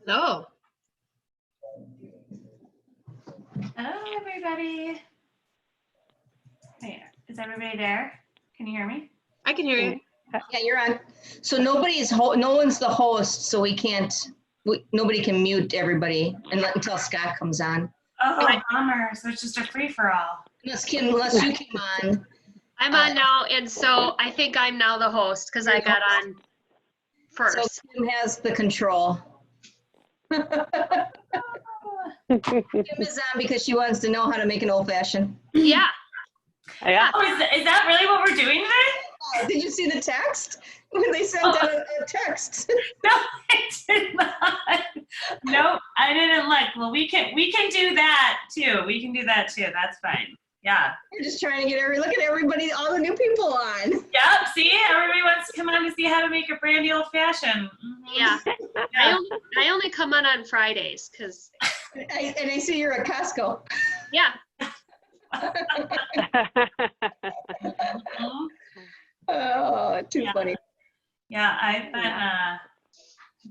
Hello. Hello, everybody. Hey, is everybody there? Can you hear me? I can hear you. Yeah, you're on. So no one's the host, so nobody can mute everybody until Scott comes on. Oh, bummer. So it's just a free-for-all. Unless you came on. I'm on now, and so I think I'm now the host because I got on first. So Kim has the control. Kim is on because she wants to know how to make an old fashioned. Yeah. Yeah. Oh, is that really what we're doing today? Did you see the text? When they sent out a text. No, I did not. Nope, I didn't look. Well, we can do that too. We can do that too. That's fine. Yeah. We're just trying to get look at everybody, all the new people on. Yep. See, everybody wants to come on to see how to make a brandy old fashioned. Yeah. Yeah. I only come on Fridays because. I see you're at Costco. Yeah. Mhm. Oh, too funny. Yeah, I've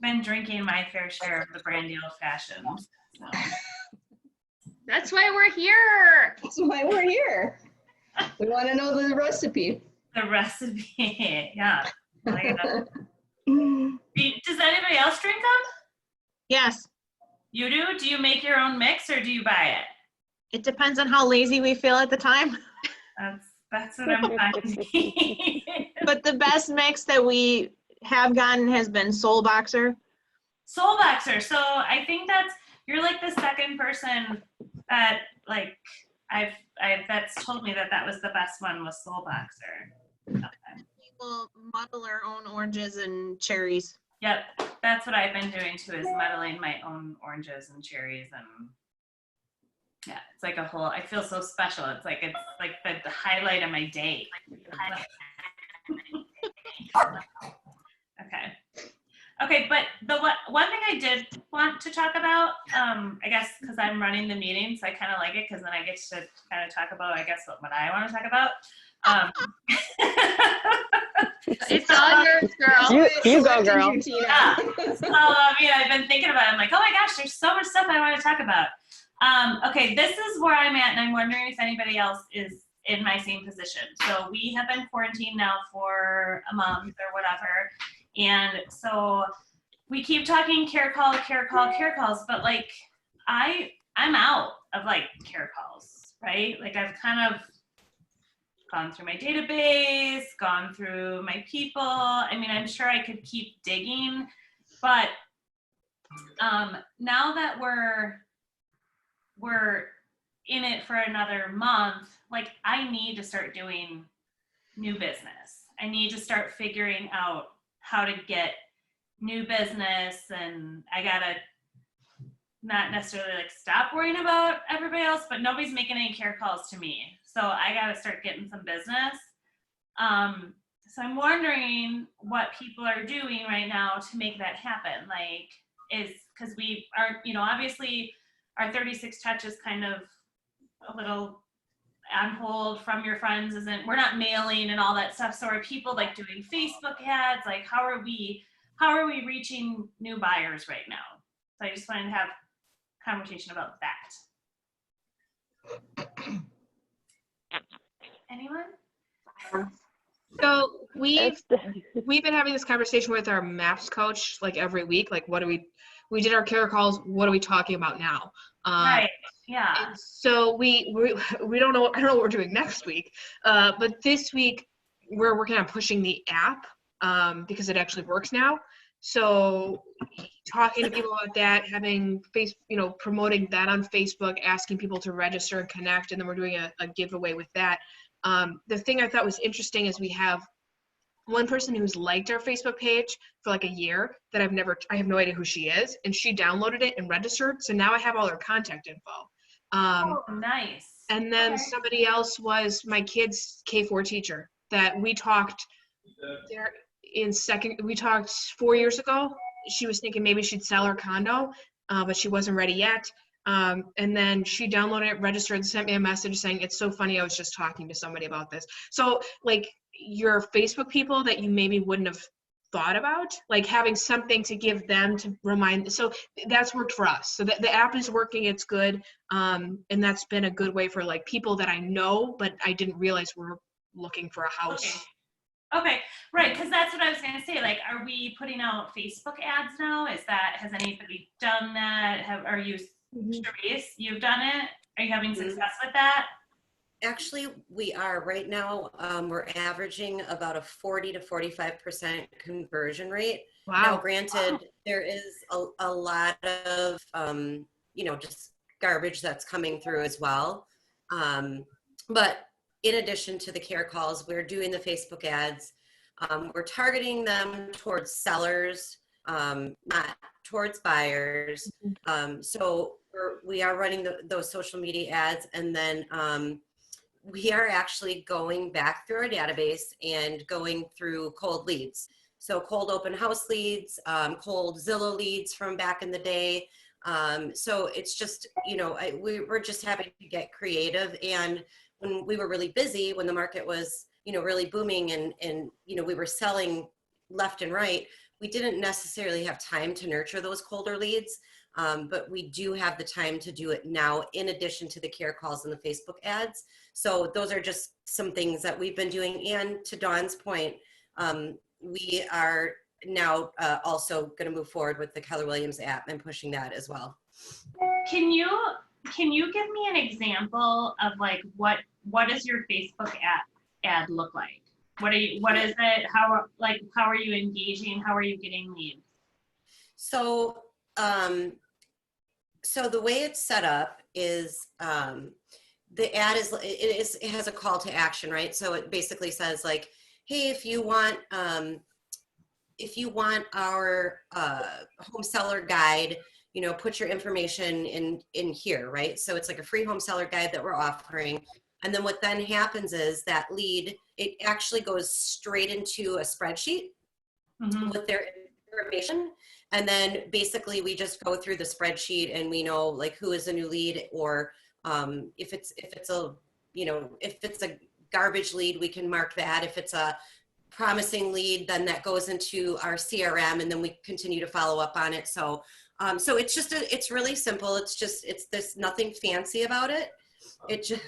been drinking my fair share of the brandy old fashioned. So. That's why we're here. That's why we're here. We want to know the recipe. The recipe, yeah. Does anybody else drink them? Yes, You do? Do you make your own mix or do you buy it? it depends on how lazy we feel at the time. That's what I'm finding. But the best mix that we have gotten has been Soul Boxer. Soul Boxer. So I think you're like the second person that like that's told me that was the best one was Soul Boxer. Okay. We will muddle our own oranges and cherries. Yep, that's what I've been doing too, is muddling my own oranges and cherries, and yeah, it's like I feel so special. It's like the highlight of my day. Okay, but the one thing I did want to talk about, I guess because I'm running the meeting, so I kind of like it because then I get to kind of talk about, I guess, what I want to talk about. It's all yours, girl. You go, girl. Yeah. So, I've been thinking about it. I'm like, oh my gosh, there's so much stuff I want to talk about. Okay, this is where I'm at, and I'm wondering if anybody else is in my same position. So we have been quarantined now for a month or whatever, and so we keep talking care calls, but like I'm out of like care calls, right? Like I've kind of gone through my database, gone through my people. I mean, I'm sure I could keep digging, but now that we're in it for another month, like I need to start doing new business. I need to start figuring out how to get new business, and I gotta not necessarily like stop worrying about everybody else, but nobody's making any care calls to me. So I gotta start getting some business. So I'm wondering what people are doing right now to make that happen. Like, because we are, obviously our 36 touch is kind of a little on hold from your friends. We're not mailing and all that stuff. So are people like doing Facebook ads? Like, how are we reaching new buyers right now? So I just wanted to have a conversation about that. Anyone? So we've been having this conversation with our MAPS coach like every week. Like, we did our care calls. What are we talking about now? Right. Yeah. And so we don't know. I don't know what we're doing next week. But this week we're working on pushing the app because it actually works now. So talking to people about that, having promoting that on Facebook, asking people to register and connect, and then we're doing a giveaway with that. The thing I thought was interesting is we have one person who's liked our Facebook page for like a year that I have no idea who she is, and she downloaded it and registered. So now I have all her contact info. Oh, nice. And then somebody else was my kid's K4 teacher that we talked there we talked 4 years ago. She was thinking maybe she'd sell her condo, but she wasn't ready yet. And then she downloaded it, registered, and sent me a message saying, it's so funny, I was just talking to somebody about this. So like your Facebook people that you maybe wouldn't have thought about, like having something to give them to remind. So that's worked for us. So the app is working, it's good. And that's been a good way for like people that I know, but I didn't realize were looking for a house. Okay, right, because that's what I was going to say. Like, are we putting out Facebook ads now? Has anybody done that? Are you, Sharice, you've done it? Are you having success with that? Actually, we are right now. We're averaging about a 40 to 45% conversion rate. Now, Wow. granted, there is a lot of, just garbage that's coming through as well. But in addition to the care calls, we're doing the Facebook ads. We're targeting them towards sellers, not towards buyers. So we are running those social media ads, and then we are actually going back through our database and going through cold leads. So cold open house leads, cold Zillow leads from back in the day. So it's just, we're just having to get creative. And when we were really busy, when the market was, really booming and we were selling left and right, we didn't necessarily have time to nurture those colder leads. But we do have the time to do it now, in addition to the care calls and the Facebook ads. So those are just some things that we've been doing. And to Dawn's point, we are now also going to move forward with the Keller Williams app and pushing that as well. Can you give me an example of like what does your Facebook ad look like? What is it? How are you engaging? How are you getting leads? So so the way it's set up is the ad it has a call to action, right? So it basically says like, hey, if you want our home seller guide, put your information in here, right? So it's like a free home seller guide that we're offering. And then what then happens is that lead, it actually goes straight into a spreadsheet with their information. And then basically we just go through the spreadsheet and we know like who is a new lead, or if it's a garbage lead, we can mark that. If it's a promising lead, then that goes into our CRM and then we continue to follow up on it. So so it's just it's really simple. There's nothing fancy about it. It just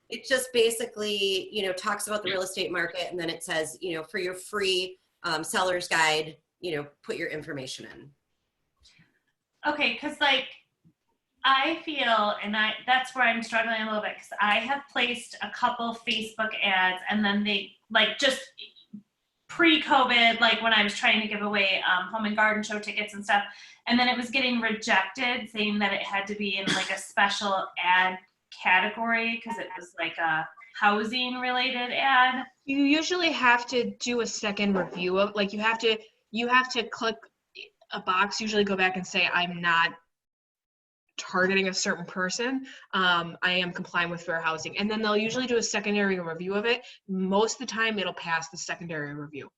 it just basically, talks about the real estate market, and then it says, for your free seller's guide, put your information in. Okay, because like I feel, and that's where I'm struggling a little bit, because I have placed a couple Facebook ads, and then they like just pre-COVID, like when I was trying to give away home and garden show tickets and stuff, and then it was getting rejected, saying that it had to be in like a special ad category because it was like a housing related ad. You usually have to do a second review of, like, you have to click a box, usually go back and say, I'm not targeting a certain person. I am complying with fair housing. And then they'll usually do a secondary review of it. Most of the time it'll pass the secondary review.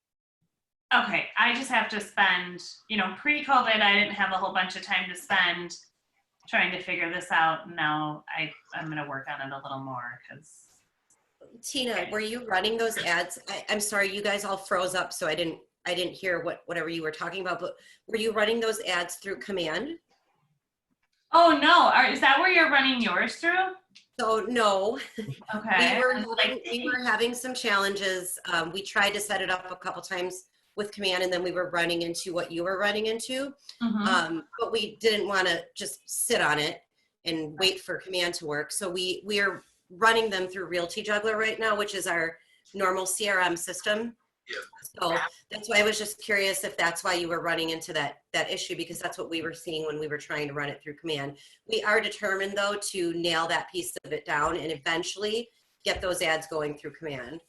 Okay, I just have to spend, pre-COVID, I didn't have a whole bunch of time to spend trying to figure this out. Now I'm going to work on it a little more because. Tina, were you running those ads? I'm sorry, you guys all froze up, so I didn't hear whatever you were talking about, but were you running those ads through Command? Oh, no. Is that where you're running yours through? So no. Okay. We were having some challenges. We tried to set it up a couple times with Command, and then we were running into what you were running into. But we didn't want to just sit on it and wait for Command to work. So we are running them through Realty Juggler right now, which is our normal CRM system. So that's why I was just curious if that's why you were running into that issue, because that's what we were seeing when we were trying to run it through Command. We are determined though to nail that piece of it down and eventually get those ads going through Command.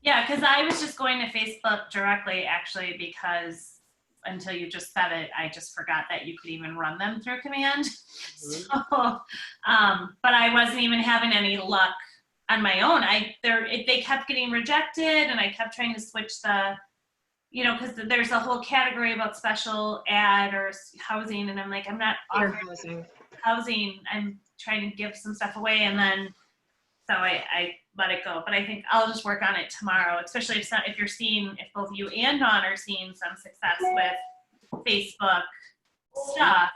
Yeah, because I was just going to Facebook directly actually, because until you just said it, I just forgot that you could even run them through Command. So, but I wasn't even having any luck on my own. They kept getting rejected, and I kept trying to switch because there's a whole category about special ad or housing, and I'm like, I'm not offering housing. I'm trying to give some stuff away, and then so I let it go. But I think I'll just work on it tomorrow, especially if both you and Dawn are seeing some success with Facebook stuff.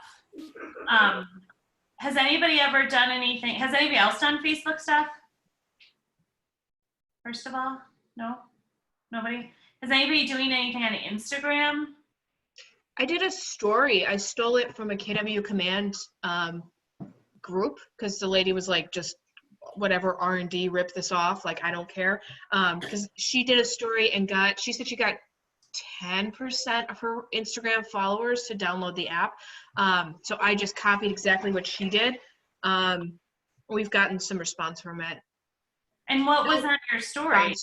Has anybody ever done anything? Has anybody else done Facebook stuff? First of all, no? Nobody? Is anybody doing anything on Instagram? I did a story. I stole it from a KW Command group because the lady was like, just whatever, R&D, rip this off. Like, I don't care. Because she did a story and she said she got 10% of her Instagram followers to download the app. So I just copied exactly what she did. We've gotten some response from it. And what was on your story?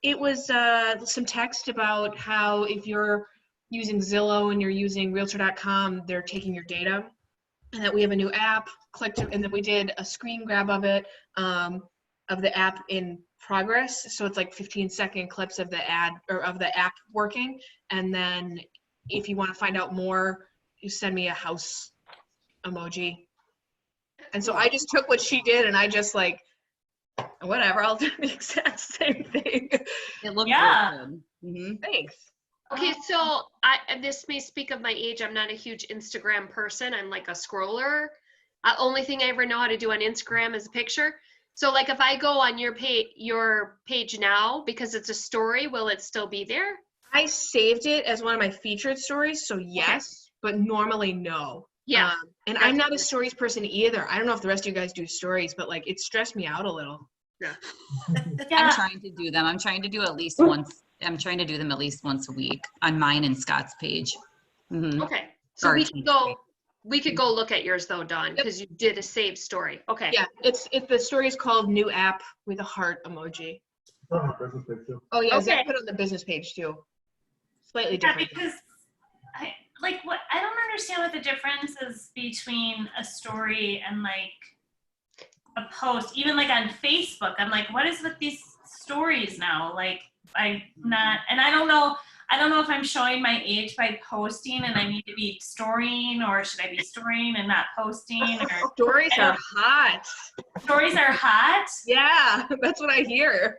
It was some text about how if you're using Zillow and you're using Realtor.com, they're taking your data, and that we have a new app. And that we did a screen grab of it, of the app in progress. So it's like 15-second clips of the ad or of the app working. And then if you want to find out more, you send me a house emoji. And so I just took what she did and I just like, whatever, I'll do the exact same thing. It looked Yeah. really good. Thanks. Okay, so this may speak of my age. I'm not a huge Instagram person. I'm like a scroller. Only thing I ever know how to do on Instagram is a picture. So like if I go on your page now, because it's a story, will it still be there? I saved it as one of my featured stories, so yes, but normally no. Yeah. And I'm not a stories person either. I don't know if the rest of you guys do stories, but like it stressed me out a little. Yeah. I'm trying to do them. I'm trying to do at least once. I'm trying to do them at least once a week on mine and Scott's page. Mhm. Okay. So Or we teach could go look at yours though, Dawn, because you did a saved story. Okay. Yeah, the story is called New App with a heart emoji. Oh yeah, Zach Okay. put it on the business page too. Slightly Yeah, different. because I don't understand what the difference is between a story and like a post. Even like on Facebook, I'm like, what is with these stories now? Like I'm not, and I don't know if I'm showing my age by posting and I need to be storying, or should I be storying and not posting? Or Stories are hot. stories are hot. Yeah, that's what I hear.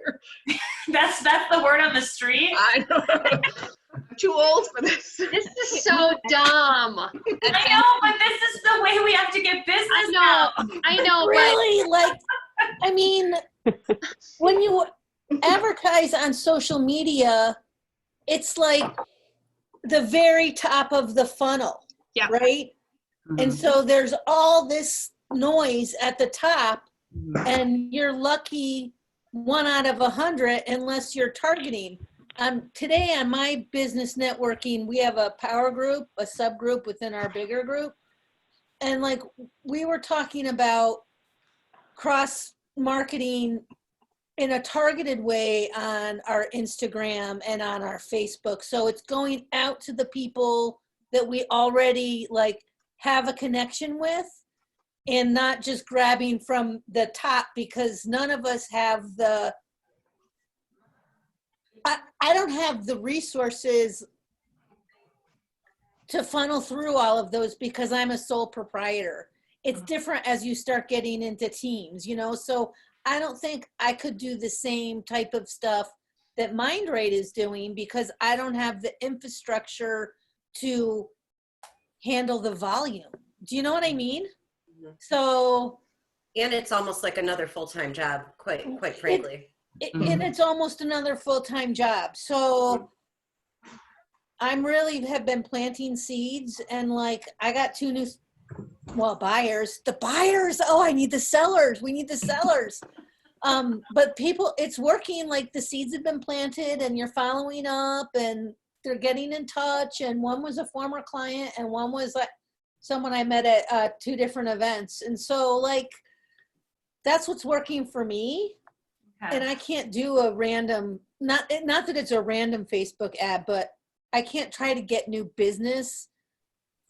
That's the word on the street. I know. I'm too old for this. This is so dumb. I know, but this is the way we have to get business now. I know, but Really, like, I mean, when you advertise on social media, it's like the very top of the funnel, Yeah. right? And so there's all this noise at the top, and you're lucky 1 out of 100 unless you're targeting. Today on my business networking, we have a power group, a subgroup within our bigger group. And like we were talking about cross marketing in a targeted way on our Instagram and on our Facebook. So it's going out to the people that we already like have a connection with, and not just grabbing from the top, because none of us have I don't have the resources to funnel through all of those because I'm a sole proprietor. It's different as you start getting into teams, so I don't think I could do the same type of stuff that Mindrate is doing because I don't have the infrastructure to handle the volume. Do you know what I mean? So, And it's almost like another full-time job, quite frankly. and it's almost another full-time job. So I'm really have been planting seeds, and like I got 2 new, buyers. The buyers, I need the sellers. We need the sellers. But people, it's working. Like the seeds have been planted and you're following up and they're getting in touch. And one was a former client and one was like someone I met at 2 different events. And so like, that's what's working for me. Okay. And I can't do a random, not that it's a random Facebook ad, but I can't try to get new business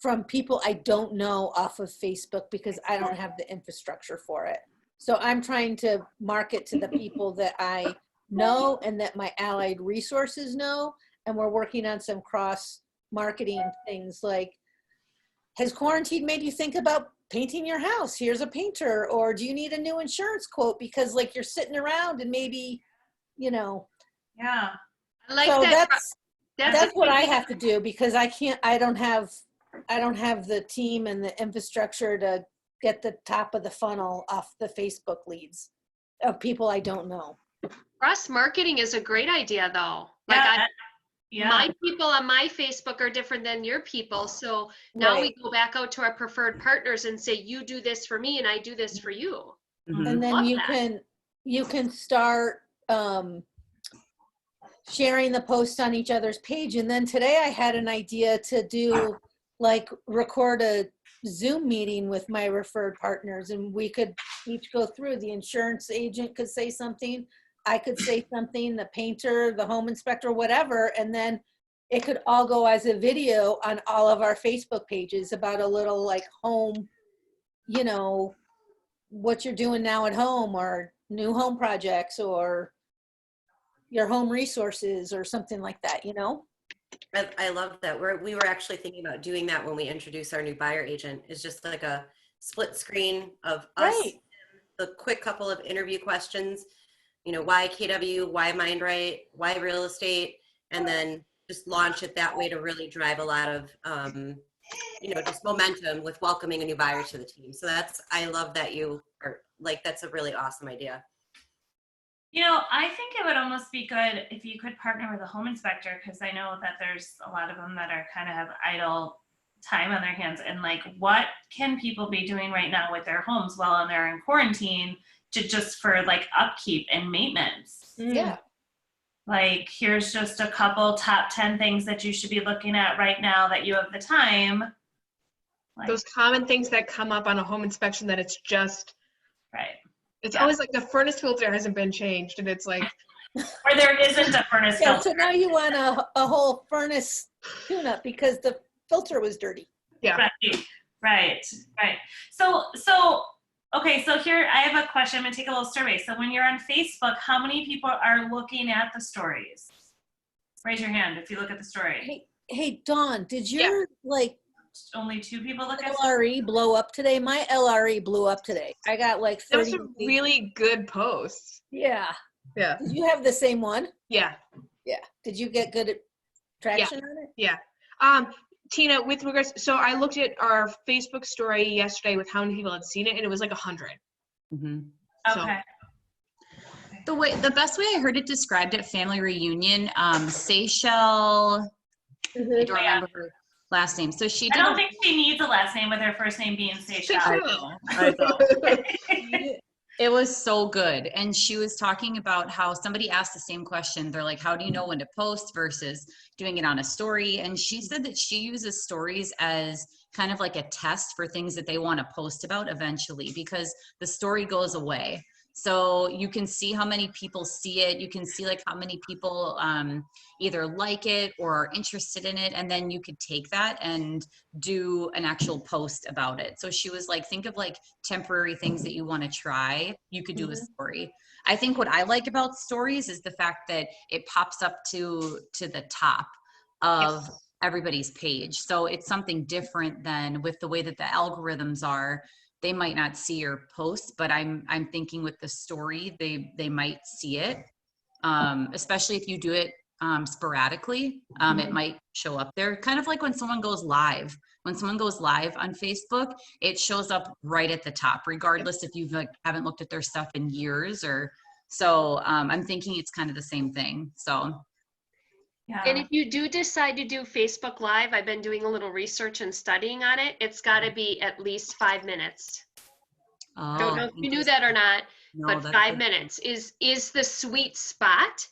from people I don't know off of Facebook because I don't have the infrastructure for it. So I'm trying to market to the people that I know and that my allied resources know. And we're working on some cross marketing things like, has quarantine made you think about painting your house, here's a painter, or do you need a new insurance quote? Because like you're sitting around and maybe, you know, Yeah. I like so that. that's what I have to do because I don't have the team and the infrastructure to get the top of the funnel off the Facebook leads of people I don't know. Cross marketing is a great idea though. Like Yeah. my people on my Facebook are different than your people. So now we Right. go back out to our preferred partners and say, you do this for me and I do this for you. Mhm. And then Love you that. can start sharing the posts on each other's page. And then today I had an idea to do like record a Zoom meeting with my referred partners, and we could each go through. The insurance agent could say something, I could say something, the painter, the home inspector, whatever, and then it could all go as a video on all of our Facebook pages about a little like home, you know, what you're doing now at home or new home projects or your home resources or something like that, you know? I love that. We were actually thinking about doing that when we introduce our new buyer agent. It's just like a split screen of us, Right. the quick couple of interview questions, you know, why KW, why MindRight, why real estate, and then just launch it that way to really drive a lot of, you know, just momentum with welcoming a new buyer to the team. So I love that you are like, that's a really awesome idea. You know, I think it would almost be good if you could partner with a home inspector, because I know that there's a lot of them that are kind of have idle time on their hands. And like, what can people be doing right now with their homes while they're in quarantine to just for like upkeep and maintenance? Yeah. Like, here's just a couple top 10 things that you should be looking at right now that you have the time. Like, Those common things that come up on a home inspection that it's just, right. it's Yeah. always like the furnace filter hasn't been changed and it's like, Or there isn't a furnace Yeah, filter. so now you want a whole furnace tune-up because the filter was dirty. yeah. Right. So, okay, so here I have a question. I'm gonna take a little survey. So when you're on Facebook, how many people are looking at the stories? Raise your hand if you look at the story. Hey, Dawn, did your like Only 2 people look at LRE blow up today? My LRE blew up today. I got like Those 30. are really good posts. Yeah. Yeah. Did you have the same one? Yeah. Yeah. Did you get good traction on it? Yeah. Tina, with regards, so I looked at our Facebook story yesterday with how many people had seen it, and it was like 100. Mhm. So- Okay. The best way I heard it described at family reunion, Seychelle, I don't remember her last name. So she I did don't think she needs a last name with her first name being Seychelles. It was so good. And she was talking about how somebody asked the same question. They're like, how do you know when to post versus doing it on a story? And she said that she uses stories as kind of like a test for things that they want to post about eventually, because the story goes away. So you can see how many people see it. You can see like how many people either like it or are interested in it. And then you could take that and do an actual post about it. So she was like, think of like temporary things that you want to try. You could do a story. I think what I like about stories is the fact that it pops up to the top of everybody's page. So it's something different than with the way that the algorithms are. They might not see your post, but I'm thinking with the story, they might see it, especially if you do it sporadically. It might show up there, kind of like when someone goes live. When someone goes live on Facebook, it shows up right at the top, regardless if you like haven't looked at their stuff in years or so. I'm thinking it's kind of the same thing. So. Yeah. And if you do decide to do Facebook Live, I've been doing a little research and studying on it. It's got to be at least 5 minutes. Don't know if you knew that or not, but 5 minutes is the sweet spot,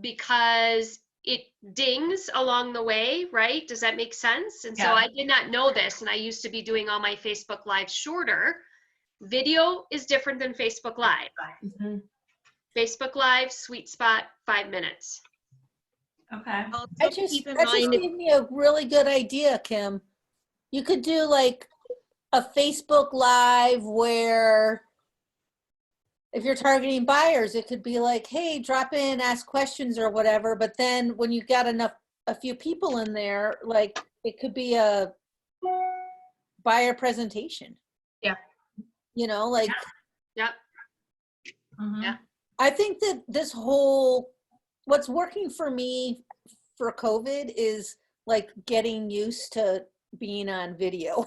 because it dings along the way, right? Does that make sense? And so Yeah. I did not know this, and I used to be doing all my Facebook Live shorter. Video is different than Facebook Live. Facebook Live, sweet spot, 5 minutes. Okay. That just gave me a really good idea, Kim. You could do like a Facebook Live where if you're targeting buyers, it could be like, hey, drop in, ask questions or whatever. But then when you got a few people in there, like it could be a by our presentation. Yeah. You know, like, Yep. Mhm. Yeah. I think that what's working for me for COVID is like getting used to being on video.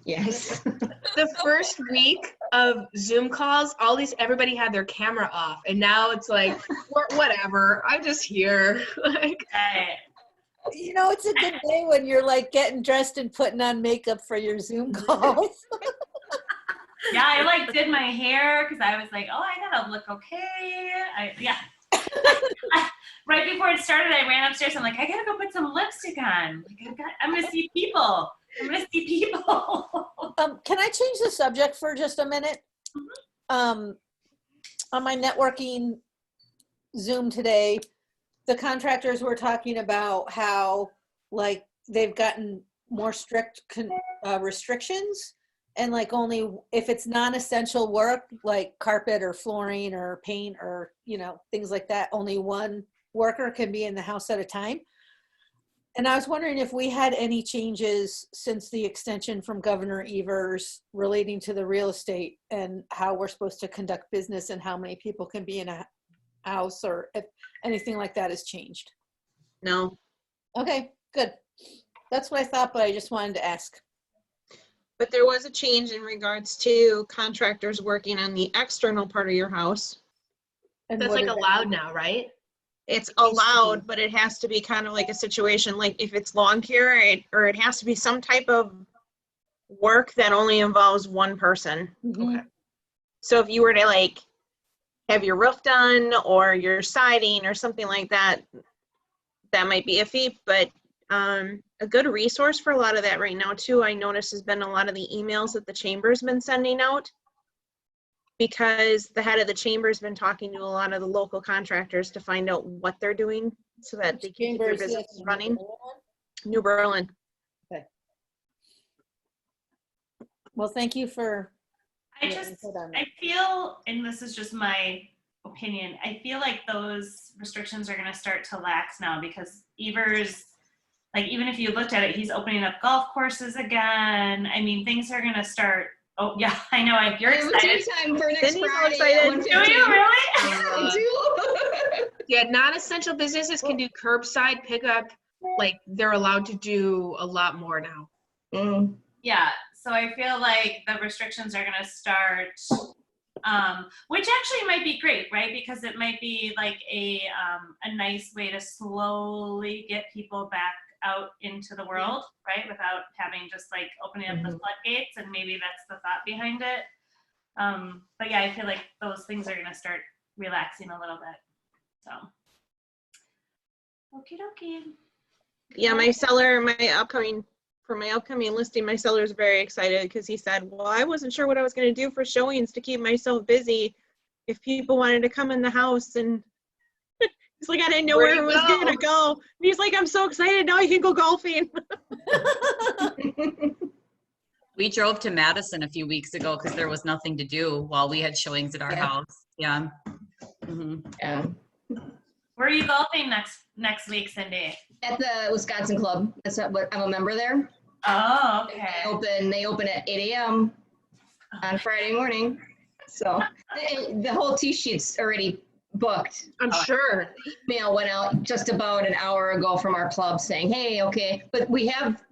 Yes. The first week of Zoom calls, everybody had their camera off, and now it's like, whatever, I'm just here. Like, Right. You know, it's a good day when you're like getting dressed and putting on makeup for your Zoom calls. Yeah, I like did my hair because I was like, oh, I gotta look okay. Right before it started, I ran upstairs. I'm like, I gotta go put some lipstick on. Like, I'm gonna see people. Can I change the subject for just a minute? On my networking Zoom today, the contractors were talking about how like they've gotten more strict restrictions, and like only if it's non-essential work like carpet or flooring or paint or, you know, things like that, only one worker can be in the house at a time. And I was wondering if we had any changes since the extension from Governor Evers relating to the real estate and how we're supposed to conduct business and how many people can be in a house, or if anything like that has changed. No. Okay, good. That's what I thought, but I just wanted to ask. But there was a change in regards to contractors working on the external part of your house. And that's what like is that? allowed now, right? It's allowed, but it has to be kind of like a situation, like if it's lawn care, or it has to be some type of work that only involves one person. Mhm. Okay. So if you were to like have your roof done or your siding or something like that, that might be iffy. But a good resource for a lot of that right now too, I noticed, has been a lot of the emails that the chamber's been sending out, because the head of the chamber's been talking to a lot of the local contractors to find out what they're doing so that they can keep their Chamber is business this? running. New Berlin. Well, thank you for your I input on that. feel, and this is just my opinion, I feel like those restrictions are gonna start to lax now because Evers, like even if you looked at it, he's opening up golf courses again. I mean, things are gonna start. Oh yeah, I know. You're excited. Time for next Cindy's Friday. excited. At Do you 1:15. really? I do. Yeah, non-essential businesses can do curbside pickup. Like, they're allowed to do a lot more now. Mm. Yeah, so I feel like the restrictions are gonna start, which actually might be great, right? Because it might be like a nice way to slowly get people back out into the world, right? Without having just like opening up the floodgates, and maybe that's the thought behind it. But yeah, I feel like those things are gonna start relaxing a little bit. So, okie dokie. Yeah, my seller, for my upcoming listing, my seller is very excited because he said, well, I wasn't sure what I was going to do for showings to keep myself busy if people wanted to come in the house. And he's like, I didn't know where it was going to go. And he's like, I'm so excited. Now I can go golfing. We drove to Madison a few weeks ago because there was nothing to do while we had showings at our house. Yeah. Yeah. Where are you golfing next week, Cindy? At the Wisconsin Club. That's what I'm a member there. Oh, okay. They open at 8 a.m. on Friday morning. So the whole tee sheet's already booked. I'm sure. Email went out just about an hour ago from our club saying, hey, okay, but we have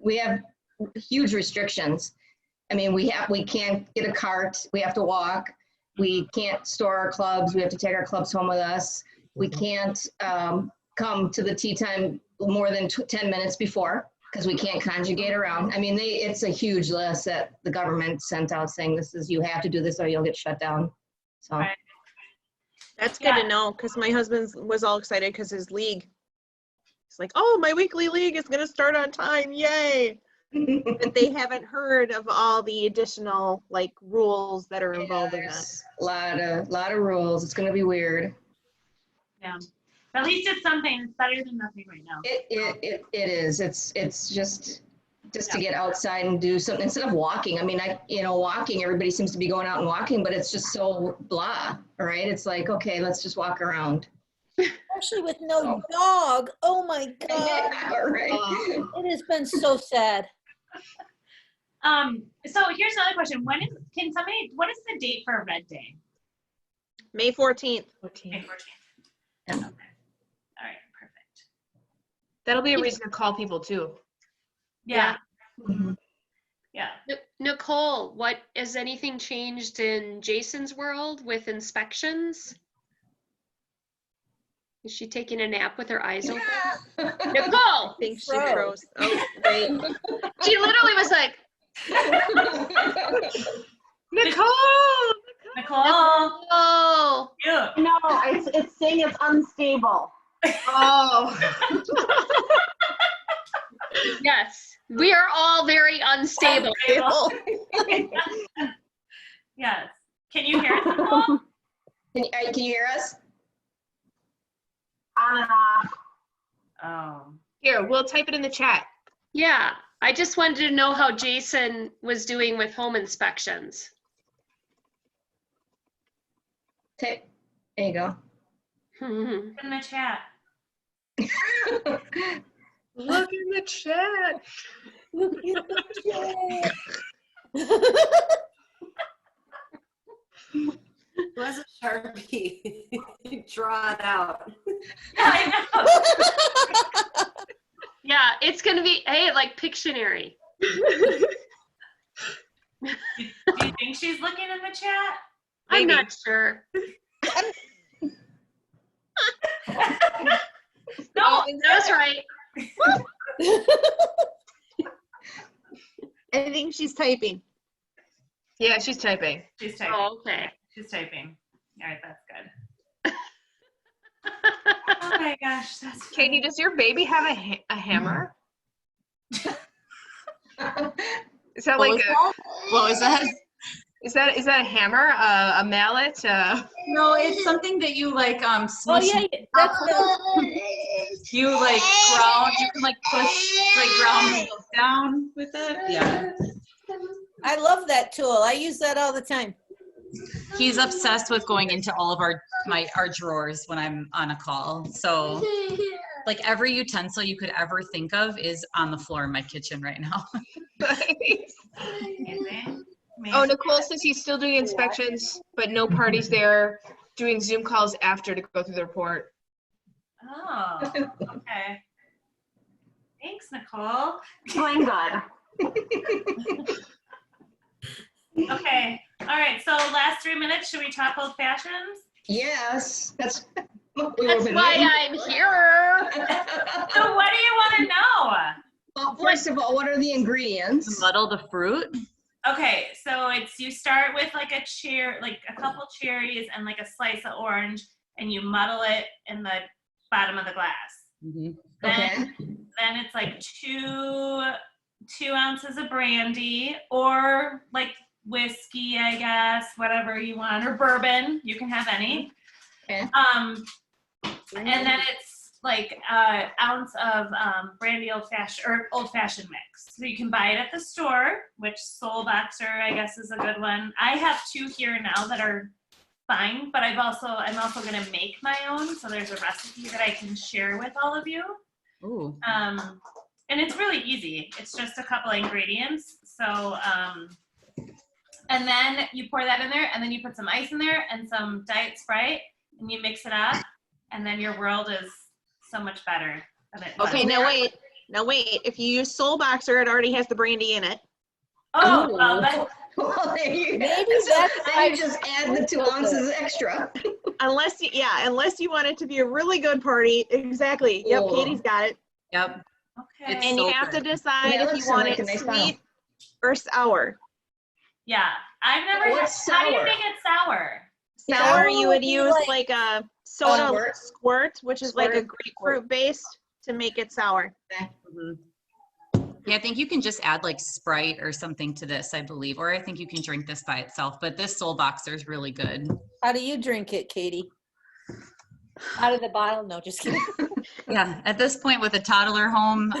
huge restrictions. I mean, we can't get a cart. We have to walk. We can't store our clubs. We have to take our clubs home with us. We can't come to the tee time more than 10 minutes before because we can't conjugate around. I mean, it's a huge list that the government sent out saying you have to do this or you'll get shut down. So Right. That's good to know, because my husband was all excited because his league. He's like, oh, my weekly league is going to start on time. Yay. But they haven't heard of all the additional like rules that are involved in that. there's a lot of rules. It's going to be weird. Yeah. At least it's something. It's better than nothing right now. It is. It's just to get outside and do something instead of walking. I mean, walking, everybody seems to be going out and walking, but it's just so blah, right? It's like, okay, let's just walk around. Especially with no dog. Oh my God. Yeah, right. It has been so sad. So here's another question. What is the date for Red Day? May 14th. May 14th. Yeah. Okay. All right, perfect. That'll be a reason to call people too. Yeah. Mhm. Yeah. Nicole, what has anything changed in Jason's world with inspections? Is she taking a nap with her eyes open? Nicole, I think she froze. Oh, wait. she literally was like, Nicole! Nicole. oh, Yeah. No, it's saying it's unstable. Oh. yes, we are all very unstable. Yes. Can you hear us, Nicole? Can you hear us? On and off. Oh. Here, we'll type it in the chat. Yeah, I just wanted to know how Jason was doing with home inspections. There you go. In the chat. Look in the chat. Look at the It was a Sharpie. Draw it out. I know. Yeah, it's gonna be, hey, like Pictionary. Do you think she's looking in the chat? I'm Maybe. not sure. No, That's right. I think she's typing. Yeah, she's typing. she's typing. Oh, okay. She's typing. All right, that's good. Oh my gosh, that's Katie, does your baby have a hammer? Is that like What was that? is that a hammer? A mallet? No, it's something that you like Oh smush. yeah, that's the, You like ground. You can like push like ground stuff down with it. Yeah. I love that tool. I use that all the time. He's obsessed with going into all of our drawers when I'm on a call. So like every utensil you could ever think of is on the floor in my kitchen right now. amazing. Oh, Nicole says he's still doing inspections, but no parties there. Doing Zoom calls after to go through the report. Oh, okay. Thanks, Nicole. Doing good. Okay. All right. So last 3 minutes, should we talk old fashions? Yes, that's That's why I'm here. So what do you want to know? Well, first of all, what are the ingredients? Muddle the fruit. Okay, so you start with like a couple cherries and like a slice of orange, and you muddle it in the bottom of the glass. Mm-hmm. Okay. Then it's like two ounces of brandy, or like whiskey, I guess, whatever you want, or bourbon. You can have any. Okay. And then it's like an ounce of brandy old fashioned mix. So you can buy it at the store, which Soul Boxer, I guess, is a good one. I have 2 here now that are fine, but I'm also going to make my own. So there's a recipe that I can share with all of you. Ooh. And it's really easy. It's just a couple ingredients. So, and then you pour that in there, and then you put some ice in there and some Diet Sprite, and you mix it up, and then your world is so much better than it was. Okay, now wait. If you use Soul Boxer, it already has the brandy in it. Oh, well, that, Well, there you go. Maybe that's Then you just add the 2 ounces extra. Unless you want it to be a really good party. Exactly. Yep, Oh. Katie's got it. Yep. okay. It's And you so have to good. decide Yeah, it if looks you want like it a nice sweet or sour. Yeah, I've never. What's How do you sour? make it sour? Sour, you would Sour would be use like- like a soda Squirt. squirt, which is like a Squirt. grapefruit base to make it sour. Mhm. Yeah, I think you can just add like Sprite or something to this, I believe. Or I think you can drink this by itself. But this Soul Boxer is really good. How do you drink it, Katie? Out of the bottle? No, just kidding. Yeah, at this point with a toddler home,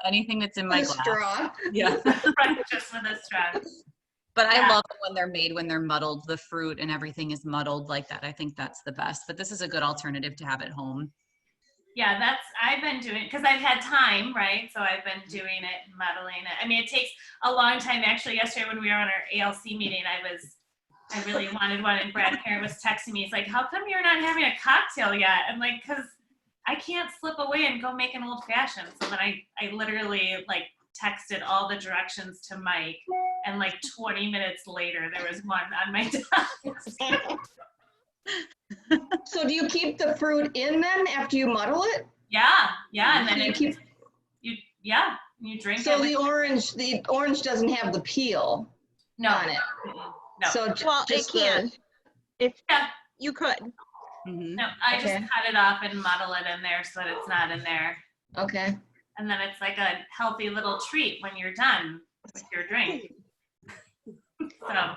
anything that's in my A glass. straw. Yeah. Right, just with a straw. But I Yeah. love it when they're made, when they're muddled, the fruit and everything is muddled like that. I think that's the best. But this is a good alternative to have at home. Yeah, I've been doing, because I've had time, right? So I've been doing it and modeling it. I mean, it takes a long time. Actually, yesterday when we were on our ALC meeting, I really wanted one, and Brad Parent was texting me. He's like, how come you're not having a cocktail yet? I'm like, because I can't slip away and go make an old fashioned. So then I literally like texted all the directions to Mike, and like 20 minutes later, there was one on my desk. So do you keep the fruit in then after you muddle it? Yeah, and then You keep, you drink so it. the orange doesn't have the peel No, on it. no. So Well, it just can. If Yeah. you could. Mhm. No, I just Okay. cut it off and muddle it in there so that it's not in there. Okay. And then it's like a healthy little treat when you're done with your drink. So,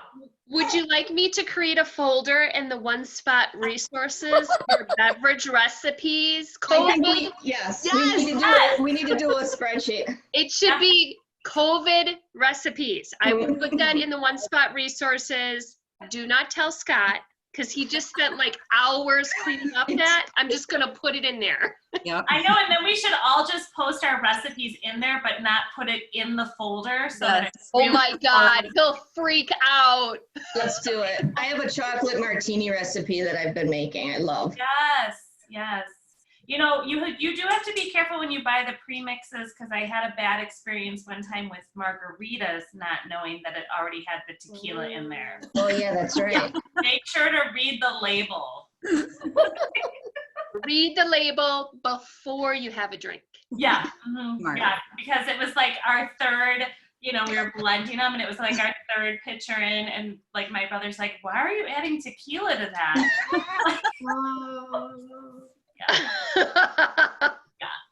Would you like me to create a folder in the One Spot resources for beverage recipes? I think COVID, yes. Yes, We need to do a spreadsheet. it should be COVID recipes. I will put that in the One Spot resources. Do not tell Scott, because he just spent like hours cleaning up that. I'm just gonna put it in there. Yep. I know, and then we should all just post our recipes in there, but not put it in the folder so that it's Oh really my God, he'll freak out. Let's do it. I have a chocolate martini recipe that I've been making. I love. Yes. You know, you do have to be careful when you buy the premixes, because I had a bad experience one time with margaritas, not knowing that it already had the tequila in there. Oh yeah, that's right. Make sure to read the label. Read the label before you have a drink. Yeah, Smart. yeah, because it was like our third, we were blending them, and it was like our third pitcher in, and like my brother's like, why are you adding tequila to that?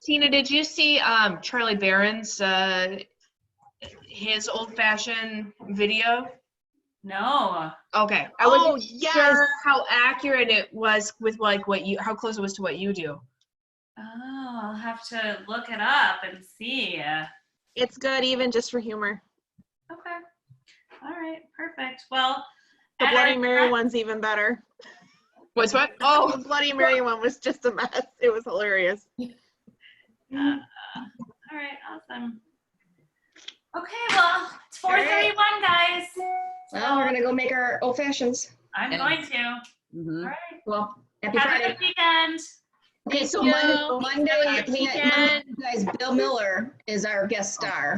Tina, did you see Charlie Barron's his old fashioned video? No. Okay, I Oh, wasn't yes. sure how accurate it was with like how close it was to what you do. Oh, I'll have to look it up and see. It's good, even just for humor. Okay. All right. Perfect. Well, The and Bloody our- Mary one's even better. What's what? The Oh, Bloody Mary one was just a mess. It was hilarious. all right. Awesome. Okay. Well, it's 4:31, guys. Well, we're gonna go make our old fashions. I'm going to. All Mhm. right. Well, happy Have a Friday. good weekend. Okay, so you. Monday, Have a good you weekend. guys, Bill Miller is our guest star.